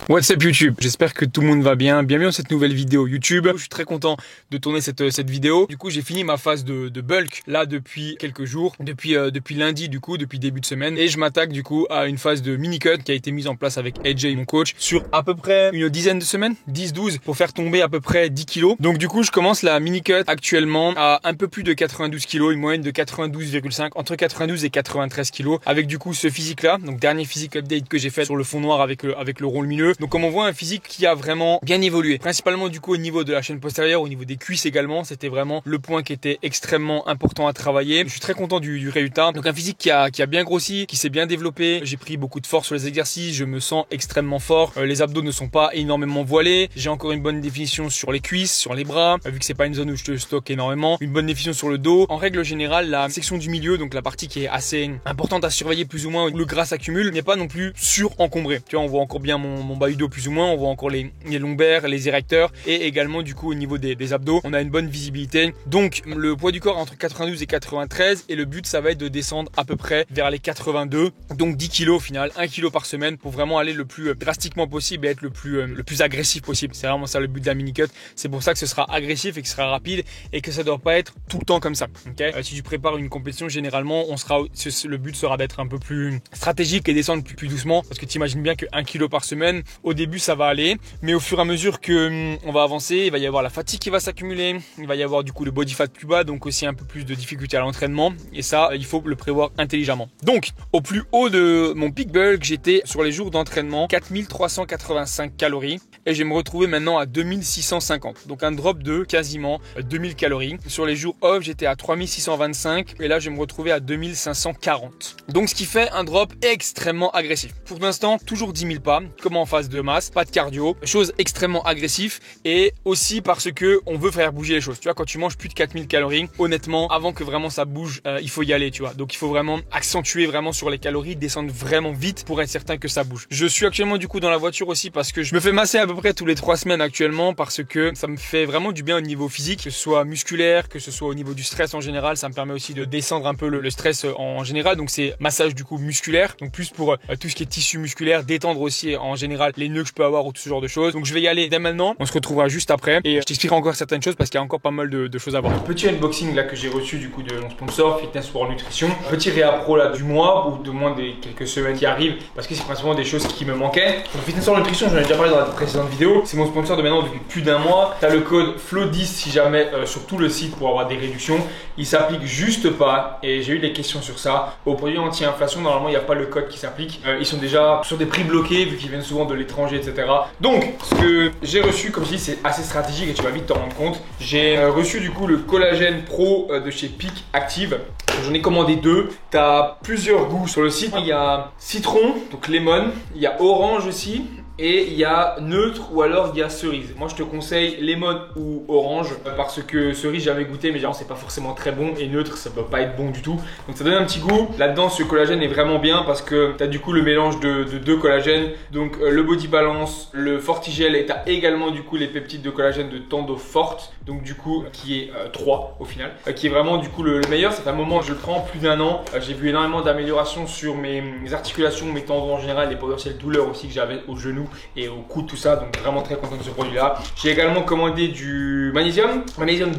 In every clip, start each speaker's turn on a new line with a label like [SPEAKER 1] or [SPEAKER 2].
[SPEAKER 1] What's up YouTube, j'espère que tout le monde va bien. Bienvenue dans cette nouvelle vidéo YouTube. Je suis très content de tourner cette vidéo. Du coup j'ai fini ma phase de bulk là depuis quelques jours, depuis lundi du coup, depuis début de semaine. Et je m'attaque du coup à une phase de mini cut qui a été mise en place avec AJ mon coach sur à peu près une dizaine de semaines, 10-12 pour faire tomber à peu près 10 kilos. Donc du coup je commence la mini cut actuellement à un peu plus de 92 kilos, une moyenne de 92,5, entre 92 et 93 kilos avec du coup ce physique là. Donc dernier physique update que j'ai fait sur le fond noir avec le rond lumineux. Donc comme on voit un physique qui a vraiment bien évolué, principalement du coup au niveau de la chaîne postérieure, au niveau des cuisses également, c'était vraiment le point qui était extrêmement important à travailler. Je suis très content du résultat. Donc un physique qui a bien grossi, qui s'est bien développé. J'ai pris beaucoup de force sur les exercices, je me sens extrêmement fort. Les abdos ne sont pas énormément voilés. J'ai encore une bonne définition sur les cuisses, sur les bras, vu que c'est pas une zone où je te stocke énormément. Une bonne définition sur le dos. En règle générale, la section du milieu, donc la partie qui est assez importante à surveiller plus ou moins, où le gras s'accumule, n'est pas non plus sur-encombré. Tu vois, on voit encore bien mon bas du dos plus ou moins, on voit encore les lombaires, les érecteurs et également du coup au niveau des abdos, on a une bonne visibilité. Donc le poids du corps est entre 92 et 93 et le but ça va être de descendre à peu près vers les 82, donc 10 kilos au final, 1 kilo par semaine pour vraiment aller le plus drastiquement possible et être le plus agressif possible. C'est vraiment ça le but de la mini cut. C'est pour ça que ce sera agressif et que ce sera rapide et que ça doit pas être tout le temps comme ça. Okay, si tu prépares une compétition, généralement le but sera d'être un peu plus stratégique et descendre plus doucement parce que tu imagines bien que 1 kilo par semaine, au début ça va aller, mais au fur et à mesure que on va avancer, il va y avoir la fatigue qui va s'accumuler, il va y avoir du coup le body fat plus bas, donc aussi un peu plus de difficulté à l'entraînement, et ça il faut le prévoir intelligemment. Donc au plus haut de mon peak bulk, j'étais sur les jours d'entraînement 4385 calories et je vais me retrouver maintenant à 2650, donc un drop de quasiment 2000 calories. Sur les jours off j'étais à 3625 et là je vais me retrouver à 2540, donc ce qui fait un drop extrêmement agressif. Pour l'instant toujours 10 000 pas, comme en phase de masse, pas de cardio, chose extrêmement agressif et aussi parce que on veut faire bouger les choses. Tu vois, quand tu manges plus de 4000 calories, honnêtement, avant que vraiment ça bouge, il faut y aller, tu vois. Donc il faut vraiment accentuer vraiment sur les calories, descendre vraiment vite pour être certain que ça bouge. Je suis actuellement du coup dans la voiture aussi parce que je me fais masser à peu près tous les 3 semaines actuellement parce que ça me fait vraiment du bien au niveau physique, que ce soit musculaire, que ce soit au niveau du stress en général. Ça me permet aussi de descendre un peu le stress en général. Donc c'est massage du coup musculaire, donc plus pour tout ce qui est tissu musculaire, détendre aussi en général les nœuds que je peux avoir ou tout ce genre de choses. Donc je vais y aller dès maintenant, on se retrouvera juste après et je t'expliquerai encore certaines choses parce qu'il y a encore pas mal de choses à voir. Petit unboxing là que j'ai reçu du coup de mon sponsor Fitness World Nutrition, petit réappro là du mois ou de moins des quelques semaines qui arrivent parce que c'est principalement des choses qui me manquaient. Donc Fitness World Nutrition, j'en ai déjà parlé dans la précédente vidéo, c'est mon sponsor de maintenant depuis plus d'un mois. Tu as le code FLO10 si jamais sur tout le site pour avoir des réductions. Il s'applique juste pas et j'ai eu des questions sur ça. Au produit anti-inflation, normalement il n'y a pas le code qui s'applique. Ils sont déjà sur des prix bloqués vu qu'ils viennent souvent de l'étranger, etc. Donc ce que j'ai reçu, comme je dis, c'est assez stratégique et tu vas vite t'en rendre compte. J'ai reçu du coup le collagène pro de chez Peak Active. J'en ai commandé 2. Tu as plusieurs goûts sur le site. Il y a citron, donc lemon. Il y a orange aussi. Et il y a neutre ou alors il y a cerise. Moi je te conseille lemon ou orange parce que cerise j'avais goûté mais genre c'est pas forcément très bon et neutre ça peut pas être bon du tout. Donc ça donne un petit goût. Là-dedans ce collagène est vraiment bien parce que tu as du coup le mélange de 2 collagènes. Donc le body balance, le fortigel et tu as également du coup les peptides de collagène de Tendo Forte. Donc du coup qui est 3 au final. Qui est vraiment du coup le meilleur. Ça fait un moment que je le prends, plus d'un an. J'ai vu énormément d'améliorations sur mes articulations, mes tendons en général, les potentielles douleurs aussi que j'avais au genou et au cou, tout ça, donc vraiment très content de ce produit là. J'ai également commandé du magnésium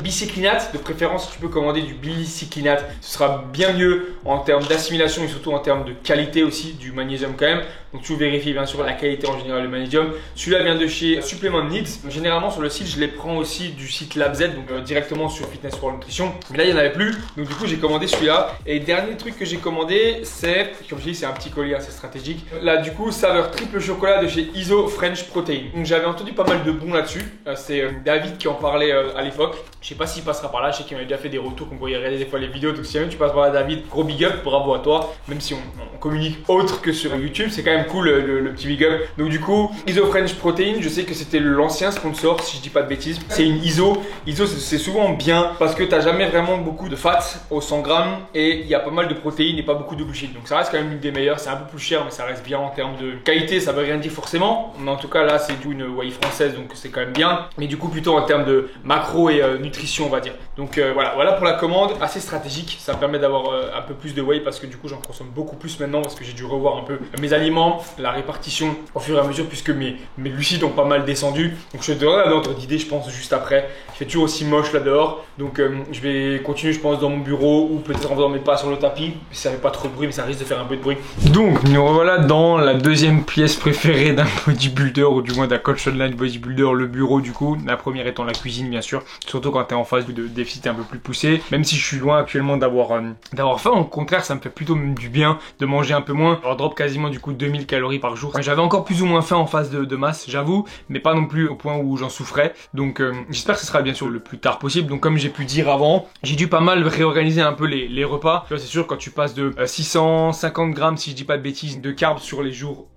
[SPEAKER 1] bicyclinate, de préférence tu peux commander du bicyclinate, ce sera bien mieux en termes d'assimilation et surtout en termes de qualité aussi du magnésium quand même. Donc tu vérifies bien sûr la qualité en général du magnésium. Celui-là vient de chez Supplement Needs. Généralement sur le site je les prends aussi du site LabZ, donc directement sur Fitness World Nutrition. Mais là il n'y en avait plus, donc du coup j'ai commandé celui-là. Et dernier truc que j'ai commandé, c'est, comme je dis, c'est un petit collier assez stratégique. Là du coup saveur triple chocolat de chez Iso French Protein. Donc j'avais entendu pas mal de bons là-dessus. C'est David qui en parlait à l'époque. Je sais pas s'il passera par là, je sais qu'il m'avait déjà fait des retours qu'on pourrait regarder des fois les vidéos. Donc si jamais tu passes par là David, gros big up, bravo à toi. Même si on communique autre que sur YouTube, c'est quand même cool le petit big up. Donc du coup, Iso French Protein, je sais que c'était l'ancien sponsor si je dis pas de bêtises. C'est une ISO. ISO c'est souvent bien parce que t'as jamais vraiment beaucoup de fat au 100 grammes et il y a pas mal de protéines et pas beaucoup de glucides. Donc ça reste quand même une des meilleures. C'est un peu plus cher mais ça reste bien en termes de qualité, ça veut rien dire forcément. quasiment. Mais en tout cas là c'est une whey française donc c'est quand même bien. Mais du coup plutôt en termes de macro et nutrition on va dire. Donc voilà pour la commande, assez stratégique. Ça me permet d'avoir un peu plus de whey parce que du coup j'en consomme beaucoup plus maintenant parce que j'ai dû revoir un peu mes aliments, la répartition au fur et à mesure puisque mes glucides ont pas mal descendu. Donc je te donnerai un ordre d'idée je pense juste après. Il fait toujours aussi moche là dehors. Donc je vais continuer je pense dans mon bureau ou peut-être en faisant mes pas sur le tapis. Ça fait pas trop de bruit mais ça risque de faire un peu de bruit. Donc nous revoilà dans la deuxième pièce préférée d'un bodybuilder ou du moins d'un coach online bodybuilder, le bureau du coup. La première étant la cuisine bien sûr, surtout quand tu es en phase de déficit un peu plus poussé. Même si je suis loin actuellement d'avoir faim, au contraire ça me fait plutôt du bien de manger un peu moins. Je drop quasiment du coup 2000 calories par jour. J'avais encore plus ou moins faim en phase de masse j'avoue, mais pas non plus au point où j'en souffrais. Donc j'espère que ce sera bien sûr le plus tard possible. Donc comme j'ai pu dire avant, j'ai dû pas mal réorganiser un peu les repas. Tu vois, c'est sûr quand tu passes de 650 grammes si je dis pas de bêtises de carbs sur les jours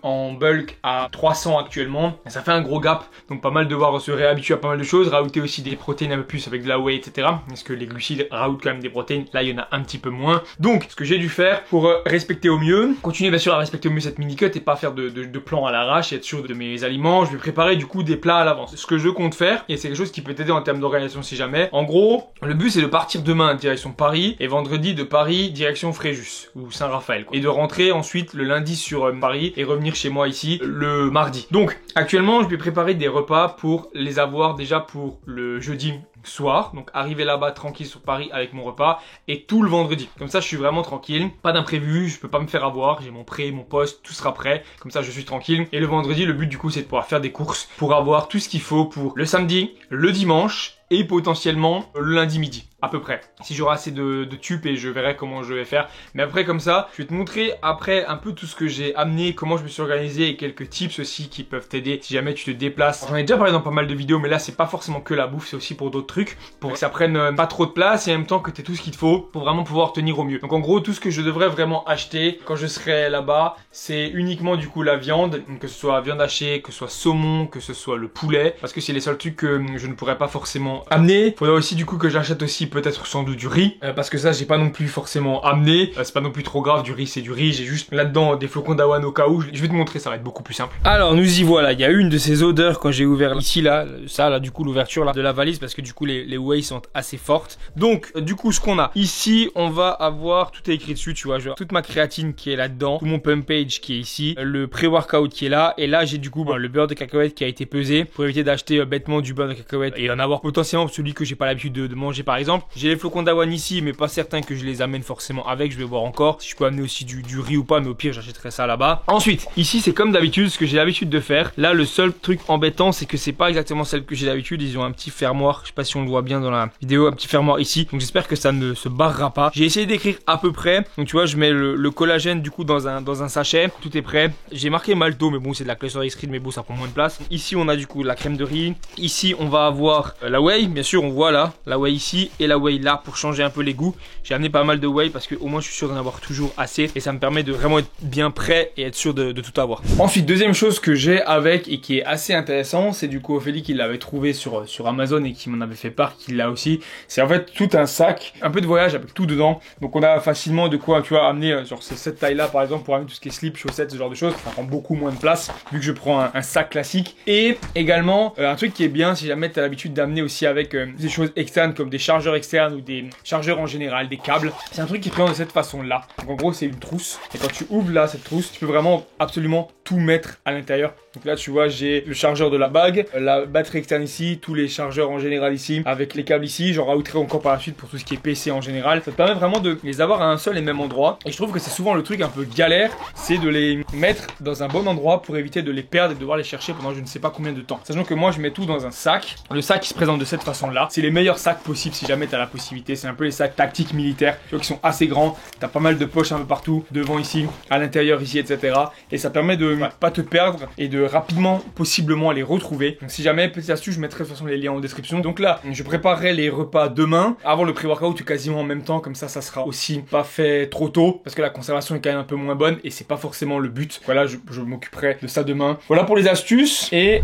[SPEAKER 1] en bulk à 300 actuellement, ça fait un gros gap. Donc pas mal devoir se réhabituer à pas mal de choses, rajouter aussi des protéines un peu plus avec de la whey etc. Parce que les glucides rajoutent quand même des protéines, là il y en a un petit peu moins. Donc ce que j'ai dû faire pour respecter au mieux, continuer bien sûr à respecter au mieux cette mini cut et pas faire de plan à l'arrache et être sûr de mes aliments. Je vais préparer du coup des plats à l'avance. Ce que je compte faire, et c'est quelque chose qui peut t'aider en termes d'organisation si jamais. En gros, le but c'est de partir demain direction Paris et vendredi de Paris direction Fréjus ou Saint-Raphaël et de rentrer ensuite le lundi sur Paris et revenir chez moi ici le mardi. Donc actuellement je vais préparer des repas pour les avoir déjà pour le jeudi soir, donc arriver là-bas tranquille sur Paris avec mon repas et tout le vendredi. Comme ça je suis vraiment tranquille, pas d'imprévu, je peux pas me faire avoir, j'ai mon prêt, mon poste, tout sera prêt, comme ça je suis tranquille. Et le vendredi, le but du coup c'est de pouvoir faire des courses pour avoir tout ce qu'il faut pour le samedi, le dimanche et potentiellement le lundi midi, à peu près. Si j'aurai assez de tubes et je verrai comment je vais faire. Mais après comme ça, je vais te montrer après un peu tout ce que j'ai amené, comment je me suis organisé et quelques tips aussi qui peuvent t'aider si jamais tu te déplaces. J'en ai déjà parlé dans pas mal de vidéos, mais là c'est pas forcément que la bouffe, c'est aussi pour d'autres trucs, pour que ça prenne pas trop de place et en même temps que tu aies tout ce qu'il te faut pour vraiment pouvoir tenir au mieux. Donc en gros, tout ce que je devrais vraiment acheter quand je serai là-bas, c'est uniquement du coup la viande, que ce soit viande hachée, que ce soit saumon, que ce soit le poulet, parce que c'est les seuls trucs que je ne pourrais pas forcément amener. Faudra aussi du coup que j'achète aussi peut-être sans doute du riz, parce que ça j'ai pas non plus forcément amené. C'est pas non plus trop grave, du riz c'est du riz, j'ai juste là-dedans des flocons d'avoine au cas où. Je vais te montrer, ça va être beaucoup plus simple. Alors nous y voilà, il y a une de ces odeurs quand j'ai ouvert ici là, ça là du coup l'ouverture là de la valise, parce que du coup les whey sont assez fortes. Donc du coup ce qu'on a ici, on va avoir, tout est écrit dessus, tu vois, je vois toute ma créatine qui est là-dedans, tout mon pump page qui est ici, le pré-workout qui est là, et là j'ai du coup le beurre de cacahuète qui a été pesé pour éviter d'acheter bêtement du beurre de cacahuète et en avoir potentiellement celui que j'ai pas l'habitude de manger par exemple. J'ai les flocons d'avoine ici, mais pas certain que je les amène forcément avec, je vais voir encore si je peux amener aussi du riz ou pas, mais au pire j'achèterai ça là-bas. Ensuite ici c'est comme d'habitude ce que j'ai l'habitude de faire. Là le seul truc embêtant c'est que c'est pas exactement celle que j'ai d'habitude, ils ont un petit fermoir, je sais pas si on le voit bien dans la vidéo, un petit fermoir ici, donc j'espère que ça ne se barrera pas. J'ai essayé d'écrire à peu près, donc tu vois je mets le collagène du coup dans un sachet, tout est prêt. J'ai marqué malto, mais bon c'est de la Cluster Ice Cream, mais bon ça prend moins de place. Ici on a du coup la crème de riz, ici on va avoir la whey, bien sûr on voit là la whey ici et la whey là pour changer un peu les goûts. J'ai amené pas mal de whey parce que au moins je suis sûr d'en avoir toujours assez et ça me permet de vraiment être bien prêt et être sûr de tout avoir. Ensuite deuxième chose que j'ai avec et qui est assez intéressant, c'est du coup Ophélie qui l'avait trouvé sur Amazon et qui m'en avait fait part, qui l'a aussi. C'est en fait tout un sac, un peu de voyage avec tout dedans. Donc on a facilement de quoi tu vois amener sur cette taille là par exemple pour amener tout ce qui est slip, chaussettes, ce genre de choses. Ça prend beaucoup moins de place vu que je prends un sac classique. Et également un truc qui est bien si jamais tu as l'habitude d'amener aussi avec des choses externes comme des chargeurs externes ou des chargeurs en général, des câbles. C'est un truc qui est présent de cette façon là. Donc en gros c'est une trousse et quand tu ouvres là cette trousse, tu peux vraiment absolument tout mettre à l'intérieur. Donc là tu vois j'ai le chargeur de la bague, la batterie externe ici, tous les chargeurs en général ici, avec les câbles ici, j'en rajouterai encore par la suite pour tout ce qui est PC en général. Ça te permet vraiment de les avoir à un seul et même endroit. Et je trouve que c'est souvent le truc un peu galère, c'est de les mettre dans un bon endroit pour éviter de les perdre et de devoir les chercher pendant je ne sais pas combien de temps. Sachant que moi je mets tout dans un sac. Le sac qui se présente de cette façon là, c'est les meilleurs sacs possibles si jamais tu as la possibilité. C'est un peu les sacs tactiques militaires, tu vois, qui sont assez grands. Tu as pas mal de poches un peu partout, devant ici, à l'intérieur ici, etc. Et ça permet de pas te perdre et de rapidement possiblement les retrouver. Donc si jamais, petite astuce, je mettrai de toute façon les liens en description. Donc là, je préparerai les repas demain avant le pré-workout quasiment en même temps, comme ça sera aussi pas fait trop tôt parce que la conservation est quand même un peu moins bonne et c'est pas forcément le but. Voilà, je m'occuperai de ça demain. Voilà pour les astuces et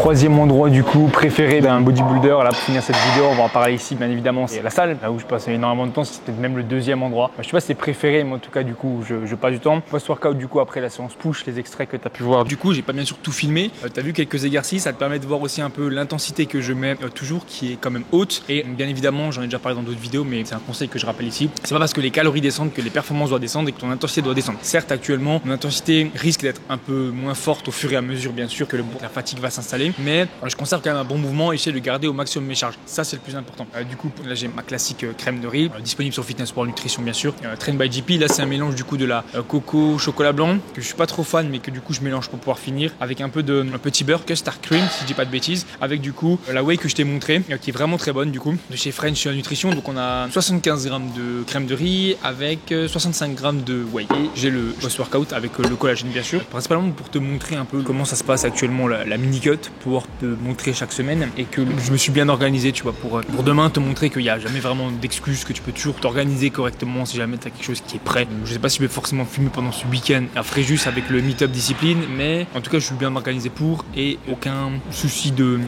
[SPEAKER 1] troisième endroit du coup préféré d'un bodybuilder. Là, pour finir cette vidéo, on va en parler ici bien évidemment. C'est la salle, là où je passe énormément de temps. C'est peut-être même le deuxième endroit. Je sais pas si c'est préféré, mais en tout cas du coup je passe du temps. Post-workout du coup après la séance push, les extraits que tu as pu voir. Du coup j'ai pas bien sûr tout filmé. Tu as vu quelques exercices, ça te permet de voir aussi un peu l'intensité que je mets toujours qui est quand même haute. Et bien évidemment j'en ai déjà parlé dans d'autres vidéos, mais c'est un conseil que je rappelle ici. C'est pas parce que les calories descendent que les performances doivent descendre et que ton intensité doit descendre. Certes actuellement mon intensité risque d'être un peu moins forte au fur et à mesure bien sûr que la fatigue va s'installer, mais je conserve quand même un bon mouvement et j'essaie de garder au maximum mes charges. Ça c'est le plus important. Du coup là j'ai ma classique crème de riz disponible sur Fitness World Nutrition bien sûr. Train by JP, là c'est un mélange du coup de la coco chocolat blanc que je suis pas trop fan mais que du coup je mélange pour pouvoir finir avec un peu de petit beurre custard cream si je dis pas de bêtises, avec du coup la whey que je t'ai montré qui est vraiment très bonne du coup de chez French Nutrition. Donc on a 75 grammes de crème de riz avec 65 grammes de whey et j'ai le post-workout avec le collagène bien sûr, principalement pour te montrer un peu comment ça se passe actuellement la mini cut, pour te montrer chaque semaine et que je me suis bien organisé tu vois pour demain te montrer qu'il n'y a jamais vraiment d'excuses, que tu peux toujours t'organiser correctement si jamais tu as quelque chose qui est prêt. Je sais pas si je vais forcément filmer pendant ce week-end à Fréjus avec le meet-up discipline, mais en tout cas je suis bien organisé pour et aucun souci de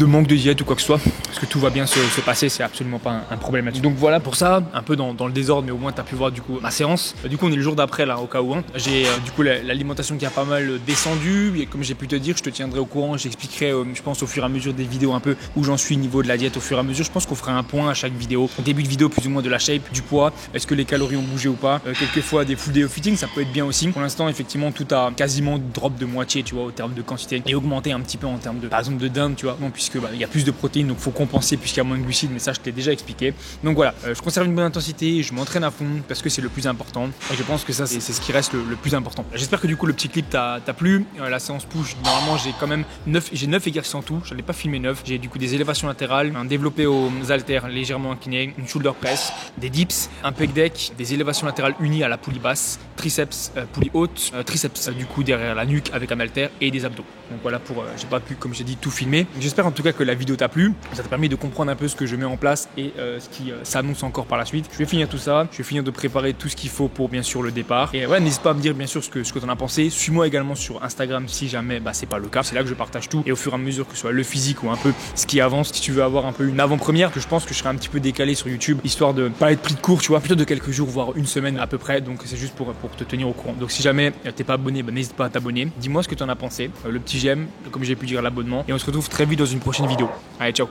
[SPEAKER 1] manque de diète ou quoi que ce soit parce que tout va bien se passer, c'est absolument pas un problème là-dessus. Donc voilà pour ça, un peu dans le désordre, mais au moins tu as pu voir du coup ma séance. Du coup on est le jour d'après là au cas où j'ai du coup l'alimentation qui a pas mal descendu et comme j'ai pu te dire je te tiendrai au courant, j'expliquerai je pense au fur et à mesure des vidéos un peu où j'en suis au niveau de la diète au fur et à mesure. Je pense qu'on fera un point à chaque vidéo, au début de vidéo plus ou moins de la shape, du poids, est-ce que les calories ont bougé ou pas, quelquefois des full day of fitting ça peut être bien aussi. Pour l'instant effectivement tout a quasiment drop de moitié tu vois au terme de quantité et augmenté un petit peu en termes de par exemple de dinde tu vois, non puisque il y a plus de protéines donc faut compenser puisqu'il y a moins de glucides, mais ça je t'ai déjà expliqué. Donc voilà, je conserve une bonne intensité, je m'entraîne à fond parce que c'est le plus important et je pense que ça c'est ce qui reste le plus important. J'espère que du coup le petit clip t'a plu. La séance push normalement j'ai quand même 9 exercices en tout, j'en ai pas filmé 9. J'ai du coup des élévations latérales, un développé aux haltères légèrement incliné, une shoulder press, des dips, un pec deck, des élévations latérales unies à la poulie basse, triceps poulie haute, triceps du coup derrière la nuque avec un haltère et des abdos. Donc voilà pour j'ai pas pu comme j'ai dit tout filmer. J'espère en tout cas que la vidéo t'a plu, ça t'a permis de comprendre un peu ce que je mets en place et ce qui s'annonce encore par la suite. Je vais finir tout ça, je vais finir de préparer tout ce qu'il faut pour bien sûr le départ. Et ouais, n'hésite pas à me dire bien sûr ce que t'en as pensé. Suis-moi également sur Instagram si jamais c'est pas le cas. C'est là que je partage tout et au fur et à mesure que ce soit le physique ou un peu ce qui avance, si tu veux avoir un peu une avant-première, que je pense que je serai un petit peu décalé sur YouTube histoire de pas être pris de court, tu vois, plutôt de quelques jours voire une semaine à peu près. Donc c'est juste pour te tenir au courant. Donc si jamais t'es pas abonné, n'hésite pas à t'abonner. Dis-moi ce que t'en as pensé, le petit j'aime, comme j'ai pu dire l'abonnement et on se retrouve très vite dans une prochaine vidéo. Allez, ciao.